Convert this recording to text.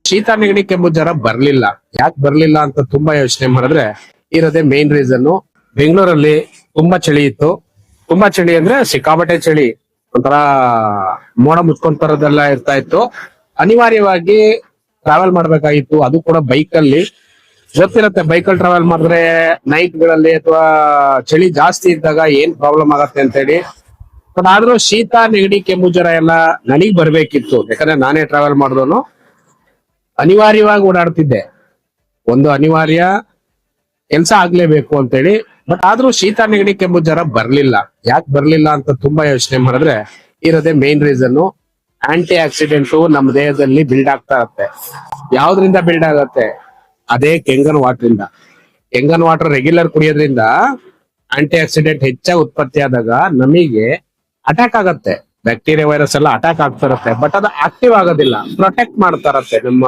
ಶೀತ ನೆಗಡಿ ಕೆಮ್ಮು ಜ್ವರ ಬರ್ಲಿಲ್ಲ. ಯಾಕೆ ಬರ್ಲಿಲ್ಲ ಅಂತ ತುಂಬಾ ಯೋಚನೆ ಮಾಡಿದ್ರೆ ಇರೋದೇ ಮೇನ್ ರೀಸನ್. ಬೆಂಗಳೂರಲ್ಲಿ ತುಂಬಾ ಚಳಿ ಇತ್ತು. ತುಂಬಾ ಚಳಿ ಅಂದ್ರೆ ಸಿಕ್ಕಾಪಟ್ಟೆ ಚಳಿ, ಒಂಥರ ಮೋಡ ಮುಚ್ಕೊಂತರದೆಲ್ಲ ಇರ್ತಾ ಇತ್ತು. ಅನಿವಾರ್ಯವಾಗಿ ಟ್ರಾವೆಲ್ ಮಾಡ್ಬೇಕಾಗಿತ್ತು, ಅದು ಕೂಡ ಬೈಕ್ ಅಲ್ಲಿ. ಗೊತ್ತಿರತ್ತೆ ಬೈಕ್ ಅಲ್ಲಿ ಟ್ರಾವೆಲ್ ಮಾಡಿದ್ರೆ ನೈಟ್ ಗಳಲ್ಲಿ ಅಥವಾ ಚಳಿ ಜಾಸ್ತಿ ಇದ್ದಾಗ ಏನ್ ಪ್ರಾಬ್ಲಮ್ ಆಗತ್ತೆ ಅಂತ ಹೇಳಿ. ಬಟ್ ಆದ್ರೂ ಶೀತ ನೆಗಡಿ ಕೆಮ್ಮು ಜ್ವರ ಎಲ್ಲ ನನಗ್ ಬರ್ಬೇಕಿತ್ತು, ಯಾಕಂದ್ರೆ ನಾನೇ ಟ್ರಾವೆಲ್ ಮಾಡಿದವನು. ಅನಿವಾರ್ಯವಾಗಿ ಓಡಾಡ್ತಿದ್ದೆ, ಒಂದು ಅನಿವಾರ್ಯ ಕೆಲ್ಸ ಆಗ್ಲೇಬೇಕು ಅಂತೇಳಿ. ಬಟ್ ಆದ್ರೂ ಶೀತ ನೆಗಡಿ ಕೆಮ್ಮು ಜ್ವರ ಬರ್ಲಿಲ್ಲ. ಯಾಕೆ ಬರ್ಲಿಲ್ಲ ಅಂತ ತುಂಬಾ ಯೋಚನೆ ಮಾಡಿದ್ರೆ ಇರೋದೇ ಮೇನ್ ರೀಸನ್. ಆಂಟಿ ಆಕ್ಸಿಡೆಂಟ್ ನಮ್ಮ ದೇಹದಲ್ಲಿ ಬಿಲ್ಡ್ ಆಗ್ತಾ ಇರತ್ತೆ. ಯಾವ್ದ್ರಿಂದ ಬಿಲ್ಡ್ ಆಗತ್ತೆ? ಅದೇ ಕೆಂಗನ್ ವಾಟರ್ ಇಂದ. ಕೆಂಗನ್ ವಾಟರ್ ರೆಗ್ಯುಲರ್ ಕುಡಿಯೋದ್ರಿಂದ ಆಂಟಿ ಆಕ್ಸಿಡೆಂಟ್ ಹೆಚ್ಚಾಗಿ ಉತ್ಪತ್ತಿ ಆದಾಗ ನಮಗೆ ಅಟ್ಯಾಕ್ ಆಗತ್ತೆ. ಬ್ಯಾಕ್ಟೀರಿಯಾ ವೈರಸ್ ಎಲ್ಲ ಅಟ್ಯಾಕ್ ಆಗ್ತಾ ಇರತ್ತೆ, ಬಟ್ ಅದು ಆಕ್ಟಿವ್ ಆಗೋದಿಲ್ಲ, ಪ್ರೊಟೆಕ್ಟ್ ಮಾಡ್ತಾ ಇರತ್ತೆ ನಮ್ಮ